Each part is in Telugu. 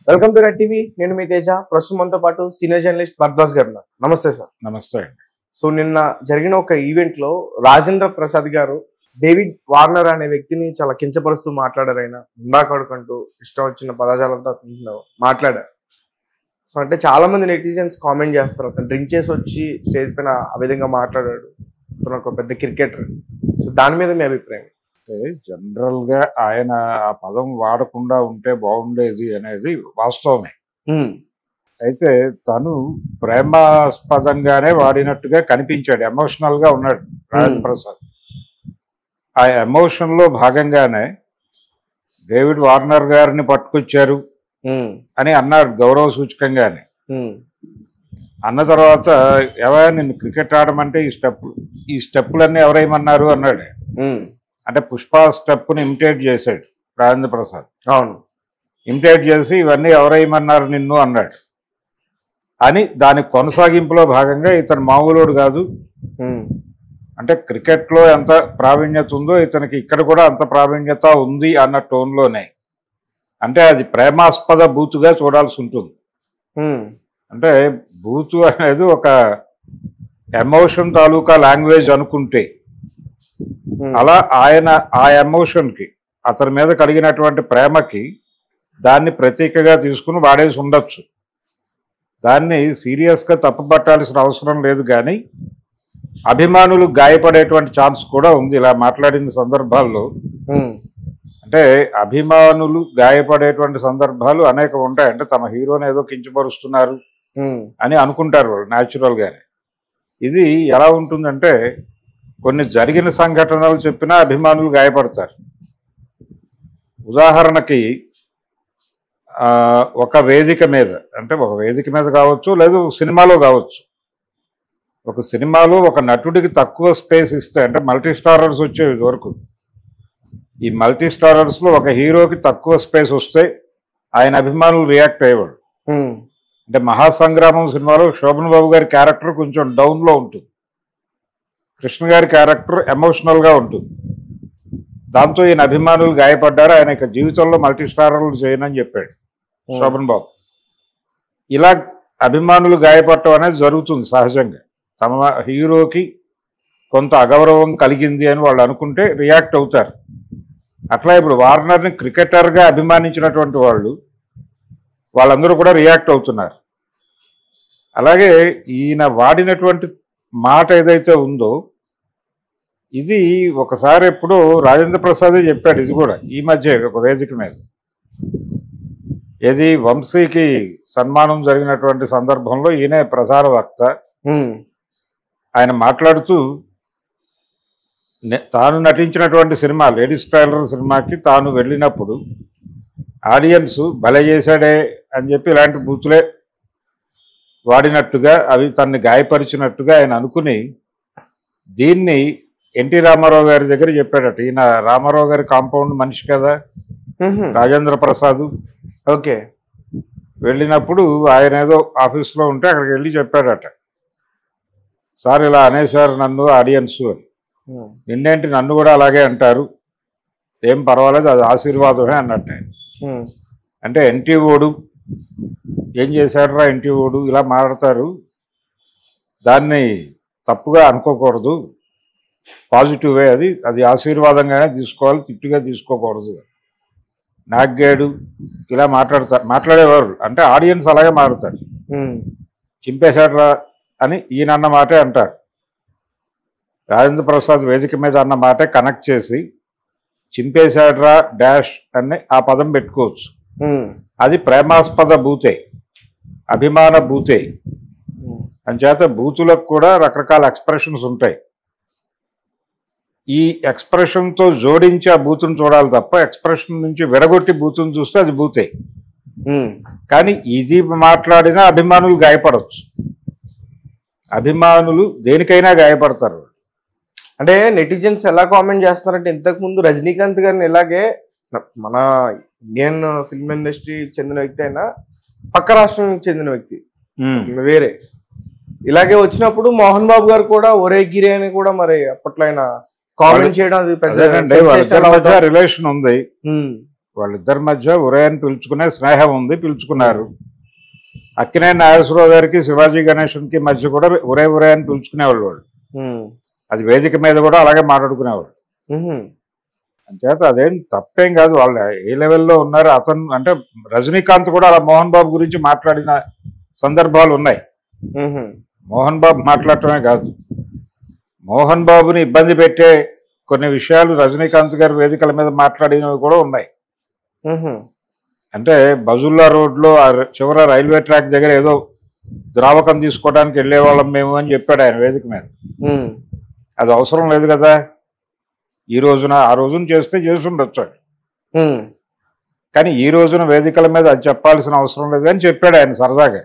Welcome to red TV. నేను మీ తేజ. ప్రస్తుతం మనతో పాటు సీనియర్ జర్నలిస్ట్ భరద్వాజ్ గారు. నమస్తే సార్. నమస్తే. సో నిన్న జరిగిన ఒక ఈవెంట్ లో రాజేంద్ర ప్రసాద్ గారు డేవిడ్ వార్నర్ అనే వ్యక్తిని చాలా కించపరుస్తూ మాట్లాడారు. ఆయన ఉందాకడుకంటూ ఇష్టం వచ్చిన పదజాలంతో మాట్లాడారు. సో అంటే చాలా మంది నెటిజన్స్ కామెంట్ చేస్తారు, అతను డ్రింక్ చేసి వచ్చి స్టేజ్ పైన ఆ విధంగా మాట్లాడాడు, అతను ఒక పెద్ద క్రికెటర్. సో దాని మీద మీ అభిప్రాయం? జనరల్ గా ఆయన ఆ పదం వాడకుండా ఉంటే బాగుండేది అనేది వాస్తవమే. అయితే తను ప్రేమాస్పదంగానే వాడినట్టుగా కనిపించాడు, ఎమోషనల్ గా ఉన్నాడు రాజేంద్ర ప్రసాద్. ఆ ఎమోషన్ లో భాగంగానే డేవిడ్ వార్నర్ గారిని పట్టుకొచ్చారు అని అన్నాడు గౌరవ సూచకంగానే. అన్న తర్వాత ఎవరైనా నిన్ను క్రికెట్ ఆడమంటే ఈ స్టెప్పులన్నీ ఎవరేమన్నారు అన్నాడు. అంటే పుష్ప స్టెప్ని ఇమిటేట్ చేశాడు రాజేంద్ర ప్రసాద్. అవును, ఇమిటేట్ చేసి ఇవన్నీ ఎవరేమన్నారు నిన్ను అన్నాడు అని దాని కొనసాగింపులో భాగంగా ఇతను మామూలుడు కాదు, అంటే క్రికెట్లో ఎంత ప్రావీణ్యత ఉందో ఇతనికి ఇక్కడ కూడా అంత ప్రావీణ్యత ఉంది అన్న టోన్లోనే, అంటే అది ప్రేమాస్పద బూతుగా చూడాల్సి ఉంటుంది. అంటే బూతు అనేది ఒక ఎమోషన్ తాలూకా లాంగ్వేజ్ అనుకుంటే, అలా ఆయన ఆ ఎమోషన్కి అతని మీద కలిగినటువంటి ప్రేమకి దాన్ని ప్రతీకగా తీసుకుని వాడేసి ఉండొచ్చు. దాన్ని సీరియస్గా తప్పుపట్టాల్సిన అవసరం లేదు. కానీ అభిమానులు గాయపడేటువంటి ఛాన్స్ కూడా ఉంది ఇలా మాట్లాడిన సందర్భాల్లో. అంటే అభిమానులు గాయపడేటువంటి సందర్భాలు అనేకం ఉంటాయి. అంటే తమ హీరోని ఏదో కించపరుస్తున్నారు అని అనుకుంటారు వాళ్ళు న్యాచురల్గానే. ఇది ఎలా ఉంటుందంటే, కొన్ని జరిగిన సంఘటనలు చెప్పినా అభిమానులు గాయపడతారు. ఉదాహరణకి ఒక వేదిక మీద, అంటే ఒక వేదిక మీద కావచ్చు, లేదు సినిమాలో కావచ్చు, ఒక సినిమాలో ఒక నటుడికి తక్కువ స్పేస్ ఇస్తే, అంటే మల్టీ స్టారర్స్ వచ్చేవి వరకు, ఈ మల్టీ స్టారర్స్లో ఒక హీరోకి తక్కువ స్పేస్ వస్తే ఆయన అభిమానులు రియాక్ట్ అయ్యేవాడు. అంటే మహాసంగ్రామం సినిమాలో శోభన్ బాబు గారి క్యారెక్టర్ కొంచెం డౌన్లో ఉంటుంది, కృష్ణ గారి క్యారెక్టర్ ఎమోషనల్గా ఉంటుంది. దాంతో ఈయన అభిమానులు గాయపడ్డారు. ఆయన ఇక జీవితంలో మల్టీ స్టారర్లు చేయనని చెప్పాడు శోభన్ బాబు. ఇలా అభిమానులు గాయపడటం అనేది జరుగుతుంది సహజంగా. తమ హీరోకి కొంత అగౌరవం కలిగింది అని వాళ్ళు అనుకుంటే రియాక్ట్ అవుతారు. అట్లా ఇప్పుడు వార్నర్ని క్రికెటర్గా అభిమానించినటువంటి వాళ్ళందరూ కూడా రియాక్ట్ అవుతున్నారు. అలాగే ఈయన వాడినటువంటి మాట ఏదైతే ఉందో, ఇది ఒకసారి ఎప్పుడు రాజేంద్ర ప్రసాదే చెప్పాడు. ఇది కూడా ఈ మధ్య ఒక వేదిక మీద, ఏది వంశీకి సన్మానం జరిగినటువంటి సందర్భంలో ఈయనే ప్రసార వక్త. ఆయన మాట్లాడుతూ తాను నటించినటువంటి సినిమా లేడీస్ టైలర్ సినిమాకి తాను వెళ్ళినప్పుడు ఆడియన్స్ భలే చేశాడే అని చెప్పి ఇలాంటి బూతులే వాడినట్టుగా, అవి తనని గాయపరిచినట్టుగా ఆయన అనుకుని దీన్ని ఎన్టీ రామారావు గారి దగ్గర చెప్పాడట. ఈయన రామారావు గారి కాంపౌండ్ మనిషి కదా రాజేంద్ర ప్రసాద్. ఓకే. వెళ్ళినప్పుడు ఆయన ఏదో ఆఫీస్లో ఉంటే అక్కడికి వెళ్ళి చెప్పాడట, సార్ ఇలా అనేసారు నన్ను ఆడియన్స్ అని. నిన్నేంటి నన్ను కూడా అలాగే అంటారు, ఏం పర్వాలేదు, అది ఆశీర్వాదమే అన్నట్టు. అంటే ఎన్టీ ఓడు ఏం చేశాడురా ఎన్టీ ఓడు ఇలా మాట్లాడతారు, దాన్ని తప్పుగా అనుకోకూడదు, పాజిటివే, అది ఆశీర్వాదంగానే తీసుకోవాలి, తిట్టుగా తీసుకోకూడదు, నాగ్గాడు ఇలా మాట్లాడేవారు. అంటే ఆడియన్స్ అలాగే మాట్లాడతారు. చింపేశాడురా అని ఈయన అన్న మాటే అంటారు. రాజేంద్ర ప్రసాద్ వేదిక మీద అన్న మాటే కనెక్ట్ చేసి చింపేశాడురా డాష్ అని ఆ పదం పెట్టుకోవచ్చు. అది ప్రేమాస్పద బూతే, అభిమాన బూతే. అంచేత బూతులకు కూడా రకరకాల ఎక్స్ప్రెషన్స్ ఉంటాయి. ఈ ఎక్స్ప్రెషన్తో జోడించి ఆ బూతును చూడాలి తప్ప ఎక్స్ప్రెషన్ నుంచి విరగొట్టి బూతును చూస్తే అది బూతే. కానీ ఇది మాట్లాడినా అభిమానులు గాయపడవచ్చు. అభిమానులు దేనికైనా గాయపడతారు. అంటే నెటిజన్స్ ఎలా కామెంట్ చేస్తున్నారంటే, ఇంతకుముందు రజనీకాంత్ గారిని ఇలాగే మన ఇండియన్ ఫిల్మ్ ఇండస్ట్రీ చెందిన వ్యక్తి అయినా పక్క రాష్ట్రానికి చెందిన వ్యక్తి వేరే ఇలాగే వచ్చినప్పుడు మోహన్ బాబు గారు కూడా ఒరే గిరి అని కూడా మరి అప్పట్లో ఆయన కామెంట్ చేయడం, అది రిలేషన్ ఉంది. వాళ్ళిద్దరి మధ్య ఒరే అని పిలుచుకునే స్నేహం ఉంది, పిలుచుకున్నారు. అక్కినేని నాగేశ్వరరావు గారికి శివాజీ గణేశన్కి మధ్య కూడా ఒరే ఒరే అని పిలుచుకునేవాళ్ళు వాళ్ళు. అది వేదిక మీద కూడా అలాగే మాట్లాడుకునేవాళ్ళు. అంచేత అదేం తప్పేం కాదు, వాళ్ళు ఏ లెవెల్లో ఉన్నారు. అతను అంటే రజనీకాంత్ కూడా అలా మోహన్ బాబు గురించి మాట్లాడిన సందర్భాలు ఉన్నాయి. మోహన్ బాబు మాట్లాడటమే కాదు, మోహన్ బాబుని ఇబ్బంది పెట్టే కొన్ని విషయాలు రజనీకాంత్ గారి వేదికల మీద మాట్లాడినవి కూడా ఉన్నాయి. అంటే బజుల్లా రోడ్లో చివర రైల్వే ట్రాక్ దగ్గర ఏదో ద్రావకం తీసుకోవడానికి వెళ్ళేవాళ్ళం మేము అని చెప్పాడు ఆయన వేదిక మీద. అది అవసరం లేదు కదా, ఈ రోజున ఆ రోజున చేస్తే చేసి ఉండొచ్చు. కానీ ఈ రోజున వేదికల మీద అది చెప్పాల్సిన అవసరం లేదు అని చెప్పాడు ఆయన సరదాగా,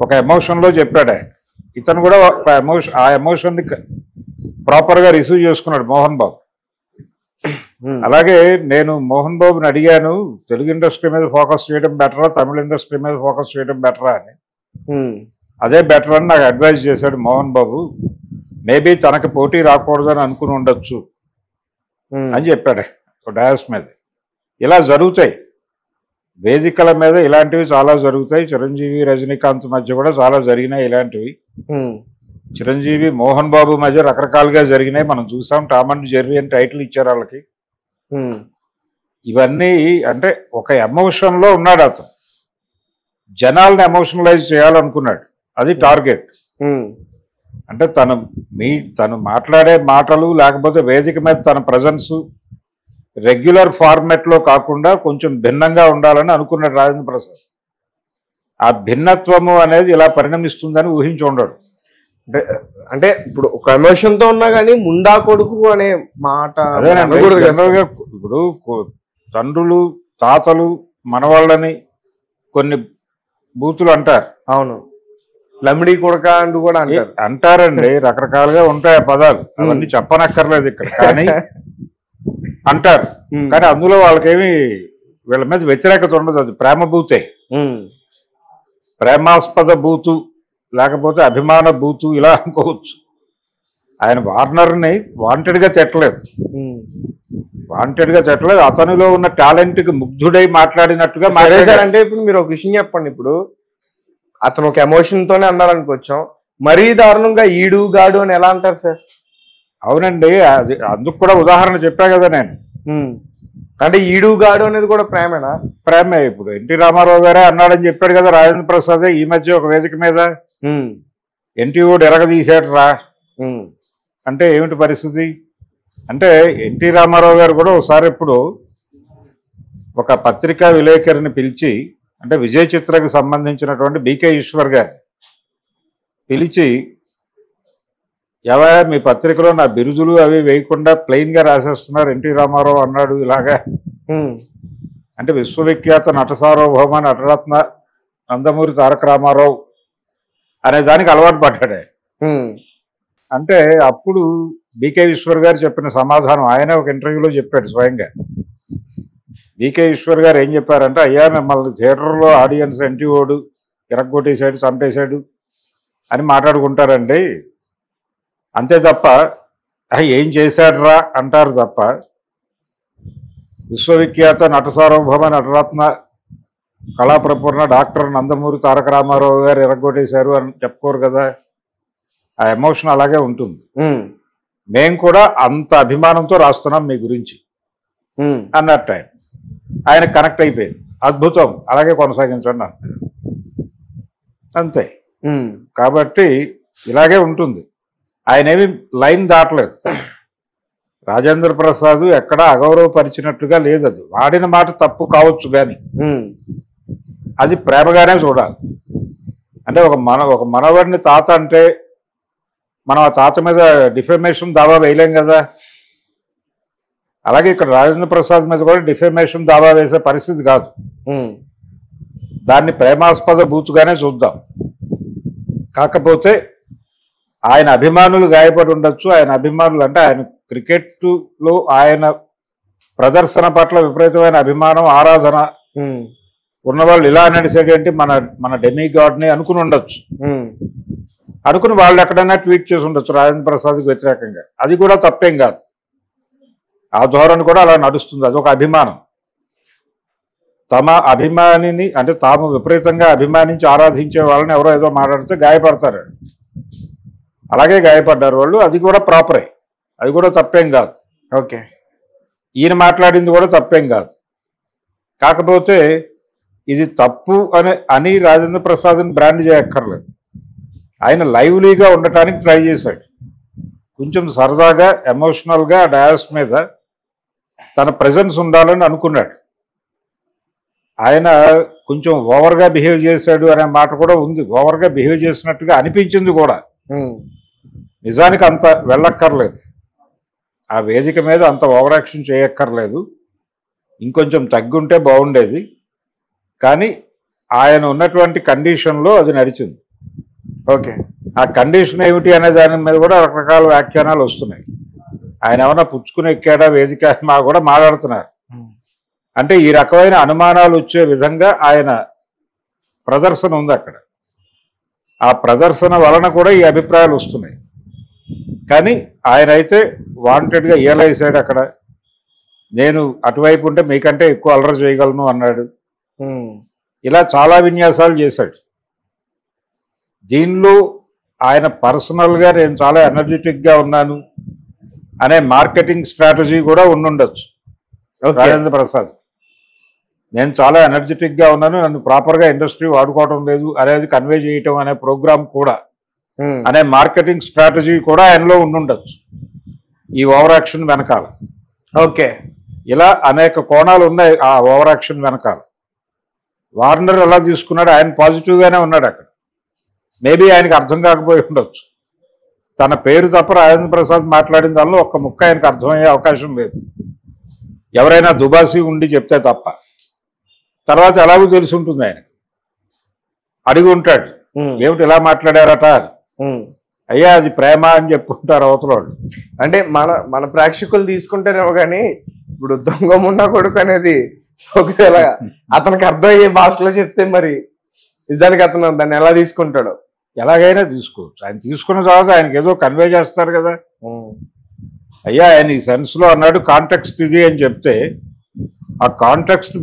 ఒక ఎమోషన్లో చెప్పాడు ఆయన. ఇతను కూడా ఆ ఎమోషన్ని ప్రాపర్గా రిసీవ్ చేసుకున్నాడు మోహన్ బాబు. అలాగే నేను మోహన్ బాబుని అడిగాను, తెలుగు ఇండస్ట్రీ మీద ఫోకస్ చేయడం బెటరా, తమిళ ఇండస్ట్రీ మీద ఫోకస్ చేయడం బెటరా అని. అదే బెటర్ అని నాకు అడ్వైజ్ చేశాడు మోహన్ బాబు. మేబీ తనకి పోటీ రాకూడదని అనుకుని ఉండొచ్చు అని చెప్పాడు డయాస్ మీద. ఇలా జరుగుతాయి వేదికల మీద, ఇలాంటివి చాలా జరుగుతాయి. చిరంజీవి రజనీకాంత్ మధ్య కూడా చాలా జరిగినాయి ఇలాంటివి. చిరంజీవి మోహన్ బాబు మధ్య రకరకాలుగా జరిగినాయి, మనం చూసాం. టామ్ అండ్ జెర్రీ అని టైటిల్ ఇచ్చారు వాళ్ళకి. ఇవన్నీ అంటే ఒక ఎమోషన్లో ఉన్నాడు అతను, జనాల్ని ఎమోషనలైజ్ చేయాలనుకున్నాడు, అది టార్గెట్. అంటే తను మాట్లాడే మాటలు లేకపోతే వేదిక మీద తన ప్రజెన్స్ రెగ్యులర్ ఫార్మాట్లో కాకుండా కొంచెం భిన్నంగా ఉండాలని అనుకున్నాడు రాజేంద్ర ప్రసాద్. ఆ భిన్నత్వము అనేది ఇలా పరిణమిస్తుందని ఊహించి ఉండడు. అంటే ఇప్పుడు ఒక ఎమోషన్ తో ఉన్నా కానీ ముండా కొడుకు అనే మాట ఇప్పుడు తండ్రులు తాతలు మనవాళ్ళని కొన్ని బూతులు అంటారు. అవును, లమిడి కొడక అంటూ కూడా అంటారండి, రకరకాలుగా ఉంటాయి ఆ పదాలు, అవన్నీ చెప్పనక్కర్లేదు ఇక్కడ. కానీ అంటారు, కానీ అందులో వాళ్ళకేమి వీళ్ళ మీద వ్యతిరేకత ఉండదు. అది ప్రేమ బూతే, ప్రేమాస్పద బూతు లేకపోతే అభిమాన బూతు ఇలా అనుకోవచ్చు. ఆయన వార్నర్ని వాంటెడ్గా తిట్టలేదు, అతనిలో ఉన్న టాలెంట్కి ముగ్ధుడై మాట్లాడినట్టుగా అంటే ఇప్పుడు మీరు ఒక విషయం చెప్పండి. ఇప్పుడు అతను ఒక ఎమోషన్ తోనే అన్నారు అనుకోవచ్చాం, మరీ దారుణంగా ఈడు గాడు అని ఎలా అంటారు సార్? అవునండి, అది అందుకు కూడా ఉదాహరణ చెప్పా కదా నేను. అంటే ఈడు గాడు అనేది కూడా ప్రేమేనా? ప్రేమే. ఇప్పుడు ఎన్టీ రామారావు గారే అన్నాడని చెప్పాడు కదా రాజేంద్ర ప్రసాద్ ఈ మధ్య ఒక వేదిక మీద, ఎన్టీ ఓడు ఎరగదీశాడు రా అంటే ఏమిటి పరిస్థితి? అంటే ఎన్టీ రామారావు గారు కూడా ఒకసారి ఇప్పుడు ఒక పత్రికా విలేకరిని పిలిచి, అంటే విజయ చిత్రకు సంబంధించినటువంటి బీకే ఈశ్వర్ గారు పిలిచి, ఎవరా మీ పత్రికలో నా బిరుదులు అవి వేయకుండా ప్లెయిన్గా రాసేస్తున్నారు, ఎన్టీ రామారావు అన్నాడు ఇలాగా. అంటే విశ్వవిఖ్యాత నట సార్వభౌమ నటరత్న నందమూరి తారక రామారావు అనే దానికి అలవాటు పడ్డాడు. అంటే అప్పుడు బీకే ఈశ్వర్ గారు చెప్పిన సమాధానం ఆయన ఒక ఇంటర్వ్యూలో చెప్పాడు స్వయంగా. బీకే ఈశ్వర్ గారు ఏం చెప్పారంటే, అయ్యా మిమ్మల్ని థియేటర్లో ఆడియన్స్ ఎన్టీ ఓడు ఇరగ్గొట్టేశాడు, చంపేశాడు అని మాట్లాడుకుంటారండి, అంతే తప్ప ఏం చేశాడురా అంటారు తప్ప విశ్వవిఖ్యాత నట సార్వభౌమ నటరత్న కళాప్రపూర్ణ డాక్టర్ నందమూరి తారక రామారావు గారు ఎరగొట్టేశారు అని చెప్పుకోరు కదా. ఆ ఎమోషన్ అలాగే ఉంటుంది. మేము కూడా అంత అభిమానంతో రాస్తున్నాం మీ గురించి అన్నట్టు ఆయన కనెక్ట్ అయిపోయింది. అద్భుతం, అలాగే కొనసాగించండి అన్నారు. అంతే. కాబట్టి ఇలాగే ఉంటుంది. ఆయన ఏమి లైన్ దాటలేదు. రాజేంద్ర ప్రసాద్ ఎక్కడా అగౌరవపరిచినట్టుగా లేదు. అది వాడిన మాట తప్పు కావచ్చు కానీ అది ప్రేమగానే చూడాలి. అంటే ఒక మనవడిని తాత అంటే మనం ఆ తాత మీద డిఫెమేషన్ దావా వేయలేం కదా. అలాగే ఇక్కడ రాజేంద్ర ప్రసాద్ మీద కూడా డిఫెమేషన్ దావా వేసే పరిస్థితి కాదు. దాన్ని ప్రేమాస్పద బూతుగానే చూద్దాం. కాకపోతే ఆయన అభిమానులు గాయపడి ఉండొచ్చు. ఆయన అభిమానులు అంటే ఆయన క్రికెట్లో ఆయన ప్రదర్శన పట్ల విపరీతమైన అభిమానం, ఆరాధన ఉన్నవాళ్ళు ఇలా నడిచేటంటే మన డెమిగాడ్ని అనుకుని ఉండొచ్చు. అనుకుని వాళ్ళు ఎక్కడైనా ట్వీట్ చేసి ఉండొచ్చు రాజేంద్ర ప్రసాద్కి వ్యతిరేకంగా. అది కూడా తప్పేం కాదు. ఆ ధోరణి కూడా అలా నడుస్తుంది. అదొక అభిమానం. తమ అభిమానిని అంటే తాము విపరీతంగా అభిమానించి ఆరాధించే వాళ్ళని ఎవరో ఏదో మాట్లాడితే గాయపడతారు. అలాగే గాయపడ్డారు వాళ్ళు. అది కూడా ప్రాపరే, అది కూడా తప్పేం కాదు. ఓకే, ఈయన మాట్లాడింది కూడా తప్పేం కాదు. కాకపోతే ఇది తప్పు అని రాజేంద్ర ప్రసాద్ని బ్రాండ్ చేయక్కర్లేదు. ఆయన లైవ్లీగా ఉండటానికి ట్రై చేశాడు. కొంచెం సరదాగా ఎమోషనల్గా డయాస్ మీద తన ప్రెజెన్స్ ఉండాలని అనుకున్నాడు. ఆయన కొంచెం ఓవర్గా బిహేవ్ చేశాడు అనే మాట కూడా ఉంది. ఓవర్గా బిహేవ్ చేసినట్టుగా అనిపించింది కూడా. నిజానికి అంత వెళ్ళక్కర్లేదు, ఆ వేదిక మీద అంత ఓవర్ యాక్షన్ చేయక్కర్లేదు. ఇంకొంచెం తగ్గుంటే బాగుండేది. కానీ ఆయన ఉన్నటువంటి కండిషన్లో అది నడిచింది. ఓకే, ఆ కండిషన్ ఏమిటి అనే దాని మీద కూడా రకరకాల వ్యాఖ్యానాలు వస్తున్నాయి. ఆయన ఏమన్నా పుచ్చుకుని ఎక్కాడా వేదిక మా కూడా మాట్లాడుతున్నారు. అంటే ఈ రకమైన అనుమానాలు వచ్చే విధంగా ఆయన ప్రదర్శన ఉంది అక్కడ. ఆ ప్రదర్శన వలన కూడా ఈ అభిప్రాయాలు వస్తున్నాయి. కానీ ఆయన అయితే వాంటెడ్గా రియలైజ్ అక్కడ, నేను అటువైపు ఉంటే మీకంటే ఎక్కువ అల్లరి చేయగలను అన్నాడు. ఇలా చాలా విన్యాసాలు చేశాడు. దీనిలో ఆయన పర్సనల్గా నేను చాలా ఎనర్జెటిక్గా ఉన్నాను అనే మార్కెటింగ్ స్ట్రాటజీ కూడా ఉండుండొచ్చు రాజేంద్ర ప్రసాద్. నేను చాలా ఎనర్జెటిక్గా ఉన్నాను, నన్ను ప్రాపర్గా ఇండస్ట్రీ వాడుకోవడం లేదు అనేది కన్వే చేయటం అనే ప్రోగ్రామ్ కూడా, అనే మార్కెటింగ్ స్ట్రాటజీ కూడా ఆయనలో ఉండుండొచ్చు ఈ ఓవర్ యాక్షన్ వెనకాల. ఓకే, ఇలా అనేక కోణాలు ఉన్నాయి ఆ ఓవర్ యాక్షన్ వెనకాల. వార్నర్ ఎలా తీసుకున్నాడు, ఆయన పాజిటివ్గానే ఉన్నాడు అక్కడ. మేబీ ఆయనకు అర్థం కాకపోయి ఉండొచ్చు. తన పేరు తప్ప రాజేంద్ర ప్రసాద్ మాట్లాడిన దానిలో ఒక్క ముక్క ఆయనకు అర్థమయ్యే అవకాశం లేదు, ఎవరైనా దుబాసి ఉండి చెప్తే తప్ప. తర్వాత ఎలాగో తెలిసి ఉంటుంది ఆయనకు. అడిగి ఉంటాడు, ఏమిటి ఇలా మాట్లాడారట, అయ్యా అది ప్రేమ అని చెప్పుకుంటారు అవతలవాళ్ళు. అంటే మన ప్రేక్షకులు తీసుకుంటారేమో కానీ ఇప్పుడు దొంగ మున్నా కొడుకు అనేది ఒకవేళ అతనికి అర్థమయ్యే భాషలో చెప్తే మరి నిజానికి అతను దాన్ని ఎలా తీసుకుంటాడో. ఎలాగైనా తీసుకోవచ్చు. ఆయన తీసుకున్న తర్వాత ఆయనకి ఏదో కన్వే చేస్తారు కదా. అయ్యా ఆయన ఈ సెన్స్లో అన్నాడు, కాంటెక్స్ట్ ఇది అని చెప్తే ఆ కాంటెక్స్ట్